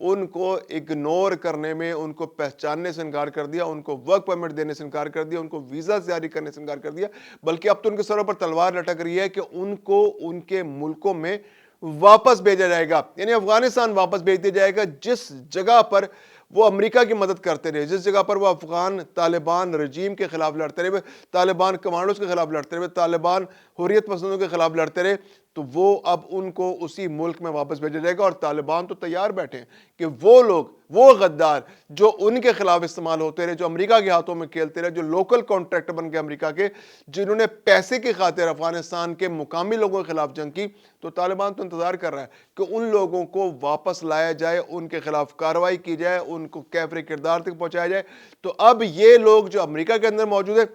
ان کو اگنور کرنے میں، ان کو پہچاننے سے انکار کر دیا، ان کو ورک پرمٹ دینے سے انکار کر دیا، ان کو ویزا جاری کرنے سے انکار کر دیا، بلکہ اب تو ان کے سروں پر تلوار لٹک رہی ہے کہ ان کو ان کے ملکوں میں واپس بھیجا جائے گا، یعنی افغانستان واپس بھیج دیا جائے گا جس جگہ پر وہ امریکہ کی مدد کرتے رہے، جس جگہ پر وہ افغان طالبان رجیم کے خلاف لڑتے رہے، طالبان کمانڈوز کے خلاف لڑتے رہے، طالبان حریت پسندوں کے خلاف لڑتے رہے، تو وہ اب ان کو اسی ملک میں واپس بھیجا جائے گا۔ اور طالبان تو تیار بیٹھے ہیں کہ وہ لوگ، وہ غدار جو ان کے خلاف استعمال ہوتے رہے، جو امریکہ کے ہاتھوں میں کھیلتے رہے، جو لوکل کانٹریکٹ بن کے امریکہ کے، جنہوں نے پیسے کی خاطر افغانستان کے مقامی لوگوں کے خلاف جنگ کی، تو طالبان تو انتظار کر رہا ہے کہ ان لوگوں کو واپس لایا جائے، ان کے خلاف کارروائی کی جائے، ان کو کیفر کردار تک پہنچایا جائے۔ تو اب یہ لوگ جو امریکہ کے اندر موجود ہیں،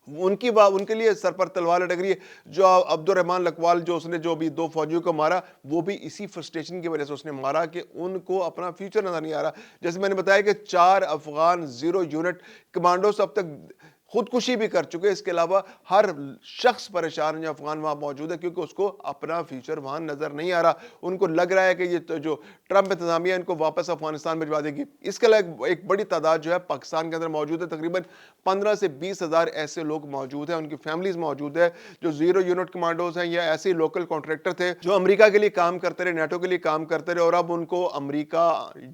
ان کے لیے سر پر تلوار لٹک رہی ہے۔ جو عبد الرحمان لکوال جو اس نے جو بھی 2 فوجیوں کو مارا، وہ بھی اسی فرسٹریشن کی وجہ سے اس نے مارا کہ ان کو اپنا فیوچر نظر نہیں آ رہا۔ جیسے میں نے بتایا کہ 4 افغان 0 یونٹ کمانڈوز اب تک خودکشی بھی کر چکے، اس کے علاوہ ہر شخص پریشان ہے جو افغان وہاں موجود ہے، کیونکہ اس کو اپنا فیوچر وہاں نظر نہیں آ رہا۔ ان کو لگ رہا ہے کہ یہ جو ٹرمپ انتظامیہ ان کو واپس افغانستان بھجوا دے گی۔ اس کے علاوہ ایک بڑی تعداد جو ہے پاکستان کے اندر موجود ہے، تقریباً 15 سے 20 ہزار ایسے لوگ موجود ہیں، ان کی فیملیز موجود ہے جو 0 یونٹ کمانڈوز ہیں یا ایسے لوکل کانٹریکٹر تھے جو امریکہ کے لیے کام کرتے رہے، نیٹو کے لیے کام کرتے رہے، اور اب ان کو امریکہ،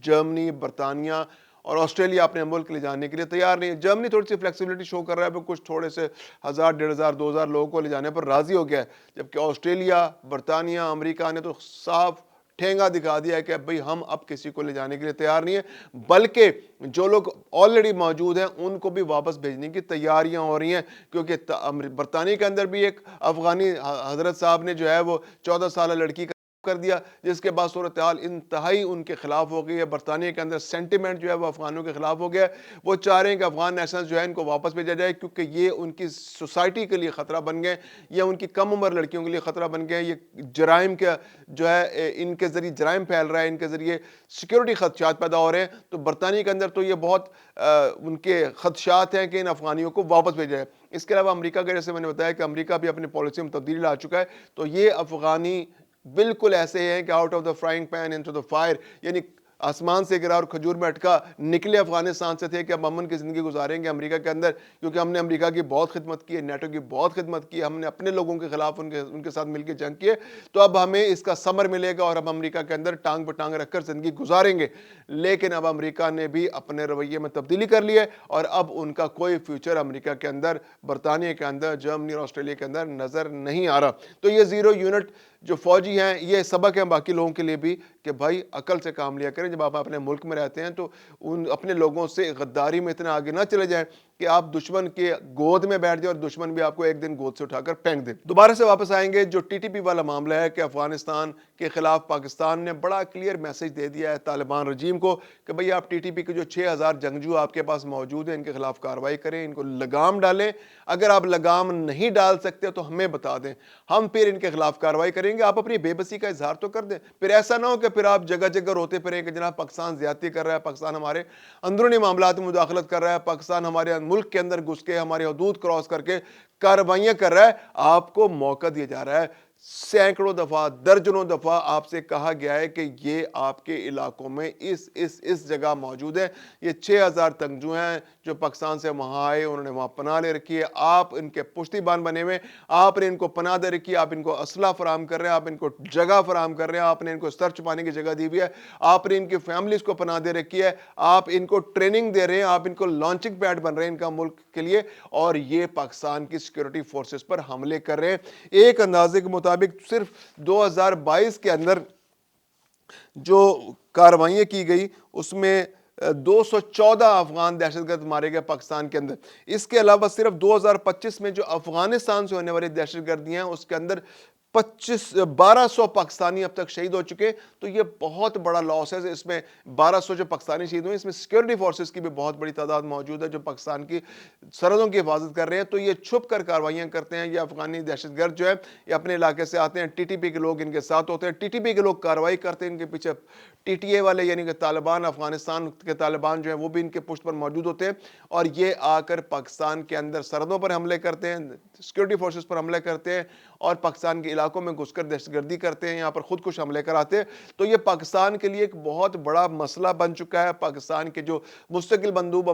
جرمنی، برطانیہ اور آسٹریلیا اپنے ملک لے جانے کے لیے تیار نہیں ہے۔ جرمنی تھوڑی سی فلیکسیبلٹی شو کر رہا ہے، کچھ تھوڑے سے 1000، 1500، 2000 لوگوں کو لے جانے پر راضی ہو گیا ہے، جبکہ آسٹریلیا، برطانیہ، امریکہ نے تو صاف ٹھینگا دکھا دیا ہے کہ بھئی ہم اب کسی کو لے جانے کے لیے تیار نہیں ہیں، بلکہ جو لوگ آلریڈی موجود ہیں ان کو بھی واپس بھیجنے کی تیاریاں ہو رہی ہیں، کیونکہ برطانیہ کے اندر بھی ایک افغانی حضرت صاحب نے جو ہے وہ 14 سالہ لڑکی کر دیا، جس کے بعد صورتحال انتہائی ان کے خلاف ہو گئی ہے۔ برطانیہ کے اندر سینٹیمنٹ جو ہے وہ افغانوں کے خلاف ہو گیا ہے، وہ چاہ رہے ہیں کہ افغان نیشنل جو ہے ان کو واپس بھیجا جائے، کیونکہ یہ ان کی سوسائٹی کے لیے خطرہ بن گئے، یا ان کی کم عمر لڑکیوں کے لیے خطرہ بن گئے۔ یہ جرائم کا جو ہے ان کے ذریعے جرائم پھیل رہا ہے، ان کے ذریعے سیکیورٹی خدشات پیدا ہو رہے ہیں، تو برطانیہ کے اندر تو یہ بہت ان کے خدشات ہیں کہ ان افغانیوں کو واپس بھیجا جائے۔ اس کے علاوہ امریکہ کا، جیسے میں نے بتایا کہ امریکہ بھی اپنی پالیسی میں تبدیلی لا چکا ہے، تو یہ افغانی بالکل ایسے ہیں کہ out of the frying pan into the fire, یعنی آسمان سے گرا اور کھجور میں اٹکا، نکلے افغانستان سے تھے کہ اب امن کی زندگی گزاریں گے امریکہ کے اندر، کیونکہ ہم نے امریکہ کی بہت خدمت کی ہے، نیٹو کی بہت خدمت کی ہے، ہم نے اپنے لوگوں کے خلاف ان کے ساتھ مل کے جنگ کی ہے، تو اب ہمیں اس کا ثمر ملے گا اور اب امریکہ کے اندر ٹانگ پہ ٹانگ رکھ کر زندگی گزاریں گے۔ لیکن اب امریکہ نے بھی اپنے رویے میں تبدیلی کر لی ہے، اور اب ان کا کوئی فیوچر امریکہ کے اندر، برطانیہ کے اندر، جرمنی اور آسٹریلیا کے اندر نظر نہیں آ رہا۔ تو یہ 0 یونٹ جو فوجی ہیں، یہ سبق ہے باقی لوگوں کے لیے بھی کہ بھائی عقل سے کام لیا کریں، جب آپ اپنے ملک میں رہتے ہیں تو ان اپنے لوگوں سے غداری میں اتنا آگے نہ چلے جائیں کہ آپ دشمن کے گود میں بیٹھ جائیں اور دشمن بھی آپ کو ایک دن گود سے اٹھا کر پھینک دے۔ دوبارہ سے واپس آئیں گے، جو TTP والا معاملہ ہے کہ افغانستان کے خلاف پاکستان نے بڑا کلیئر میسج دے دیا ہے طالبان رجیم کو کہ بھئی آپ TTP کے جو 6000 جنگجو آپ کے پاس موجود ہیں، ان کے خلاف کارروائی کریں، ان کو لگام ڈالیں، اگر آپ لگام نہیں ڈال سکتے تو ہمیں بتا دیں، ہم پھر ان کے خلاف کارروائی کریں گے۔ آپ اپنی بے بسی کا اظہار تو کر دیں، پھر ایسا نہ ہو کہ پھر آپ جگہ جگہ روتے پھریں کہ جناب پاکستان زیادتی کر رہا ہے، پاکستان ہمارے اندرونی معاملات میں مداخلت کر رہا ہے، پاکستان ہمارے ملک کے اندر گھس کے ہماری حدود کراس کر کے کارروائیاں کر رہا ہے۔ آپ کو موقع دیا جا رہا ہے، سینکڑوں دفعہ، درجنوں دفعہ آپ سے کہا گیا ہے کہ یہ آپ کے علاقوں میں اس جگہ موجود ہے، یہ 6000 تنگجو ہیں جو پاکستان سے وہاں آئے، انہوں نے وہاں پناہ لے رکھی ہے، آپ ان کے پشتی بان بنے ہوئے، آپ نے ان کو پناہ دے رکھی ہے، آپ ان کو اسلحہ فراہم کر رہے ہیں، آپ ان کو جگہ فراہم کر رہے ہیں، آپ نے ان کو سر چھپانے کی جگہ دی ہوئی ہے، آپ نے ان کی فیملیز کو پناہ دے رکھی ہے، آپ ان کو ٹریننگ دے رہے ہیں، آپ ان کو لانچنگ پیڈ بن رہے ہیں ان کا ملک کے لیے، اور یہ پاکستان کی سیکیورٹی فورسز پر حملے کر رہے ہیں۔ ایک اندازے کے مطابق صرف 2022 کے اندر جو کارروائیاں کی گئی اس میں 214 افغان دہشت گرد مارے گئے پاکستان کے اندر۔ اس کے علاوہ صرف 2025 میں جو افغانستان سے ہونے والی دہشت گردیاں ہیں اس کے اندر 1200 پاکستانی اب تک شہید ہو چکے، تو یہ بہت بڑا لاس ہے۔ اس میں 1200 جو پاکستانی شہید ہوئے، اس میں سیکیورٹی فورسز کی بھی بہت بڑی تعداد موجود ہے جو پاکستان کی سرحدوں کی حفاظت کر رہے ہیں، تو یہ چھپ کر کارروائیاں کرتے ہیں۔ یہ افغانی دہشت گرد جو ہے یہ اپنے علاقے سے آتے ہیں، TTP کے لوگ ان کے ساتھ ہوتے ہیں، TTP کے لوگ کارروائی کرتے ہیں، ان کے پیچھے TTA والے یعنی کہ طالبان، افغانستان کے طالبان جو ہیں وہ بھی ان کے پشت پر موجود ہوتے ہیں، اور یہ آ کر پاکستان کے اندر سرحدوں پر حملے کرتے ہیں، سیکیورٹی فورسز پر حملے کرتے ہیں، اور پاکستان کے علاقوں میں گھس کر دہشت گردی کرتے ہیں، یہاں پر خود کش حملے کراتے ہیں، تو یہ پاکستان کے لیے ایک بہت بڑا مسئلہ بن چکا ہے۔ پاکستان کے جو مستقل مندوب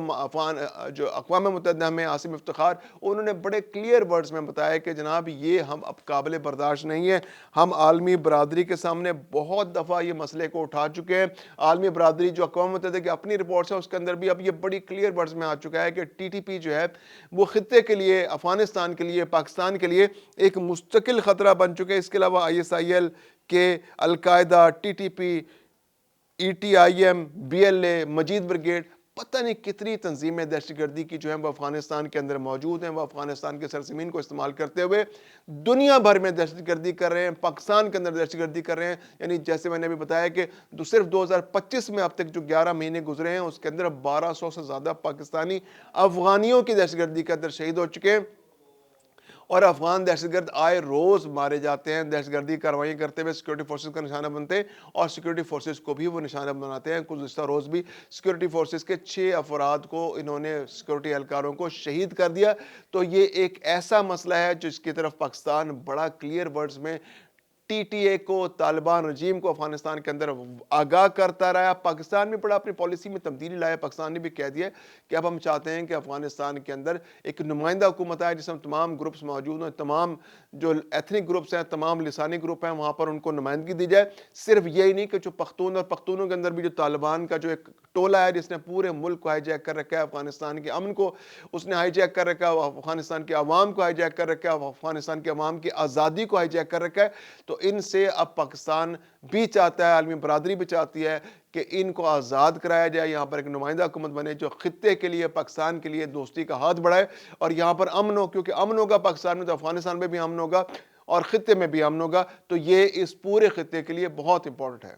جو اقوام متحدہ میں عاصم افتخار، انہوں نے بڑے کلیئر ورڈز میں بتایا کہ جناب یہ ہم اب قابل برداشت نہیں ہے۔ ہم عالمی برادری کے سامنے بہت دفعہ یہ مسئلے کو اٹھا چکے ہیں۔ عالمی برادری جو اقوام متحدہ کی اپنی رپورٹس ہے اس کے اندر بھی اب یہ بڑی کلیئر ورڈز میں آ چکا ہے کہ ٹی ٹی پی جو ہے وہ خطے کے لیے، افغانستان کے لیے، پاکستان کے لیے ایک مستقل خطرہ بن چکے ہیں۔ اس کے علاوہ I S I L K, Al Qaeda, T T P, E T I M, B L A, Majeed brigade, پتہ نہیں کتنی تنظیمیں دہشت گردی کی جو ہیں وہ افغانستان کے اندر موجود ہیں۔ وہ افغانستان کے سرزمین کو استعمال کرتے ہوئے دنیا بھر میں دہشت گردی کر رہے ہیں، پاکستان کے اندر دہشت گردی کر رہے ہیں۔ یعنی جیسے میں نے بھی بتایا کہ صرف 2025 میں اب تک جو 11 مہینے گزرے ہیں اس کے اندر 1200 سے زیادہ پاکستانی افغانیوں کی دہشت گردی کے اندر شہید ہو چکے ہیں، اور افغان دہشت گرد آئے روز مارے جاتے ہیں۔ دہشت گردی کارروائیاں کرتے ہوئے سیکورٹی فورسز کا نشانہ بنتے ہیں، اور سیکورٹی فورسز کو بھی وہ نشانہ بناتے ہیں۔ گزشتہ روز بھی سیکورٹی فورسز کے 6 افراد کو انہوں نے، سیکورٹی اہلکاروں کو شہید کر دیا۔ تو یہ ایک ایسا مسئلہ ہے جس کی طرف پاکستان بڑا کلیئر ورڈز میں ٹی ٹی اے کو، طالبان رجیم کو افغانستان کے اندر آگاہ کرتا رہا۔ پاکستان میں بڑا اپنی پالیسی میں تبدیلی لایا۔ پاکستان نے بھی کہہ دیا کہ اب ہم چاہتے ہیں کہ افغانستان کے اندر ایک نمائندہ حکومت آئے جس میں تمام گروپس موجود ہیں، تمام جو ایتھنک گروپس ہیں، تمام لسانی گروپ ہیں، وہاں پر ان کو نمائندگی دی جائے۔ صرف یہی نہیں کہ جو پختون اور پختونوں کے اندر بھی جو طالبان کا جو ایک ٹولہ ہے جس نے پورے ملک کو ہائی جیک کر رکھا ہے، افغانستان کے امن کو اس نے ہائی جیک کر رکھا ہے، افغانستان کے عوام کو ہائی جیک کر رکھا ہے، افغانستان کے عوام کی آزادی کو ہائی جیک کر رکھا ہے، تو ان سے اب پاکستان بھی چاہتا ہے، عالمی برادری بھی چاہتی ہے کہ ان کو آزاد کرایا جائے، یہاں پر ایک نمائندہ حکومت بنے جو خطے کے لیے، پاکستان کے لیے دوستی کا ہاتھ بڑھائے، اور یہاں پر امن ہو، کیونکہ امن ہوگا پاکستان میں تو افغانستان میں بھی امن ہوگا اور خطے میں بھی امن ہوگا۔ تو یہ اس پورے خطے کے لیے بہت امپورٹنٹ ہے۔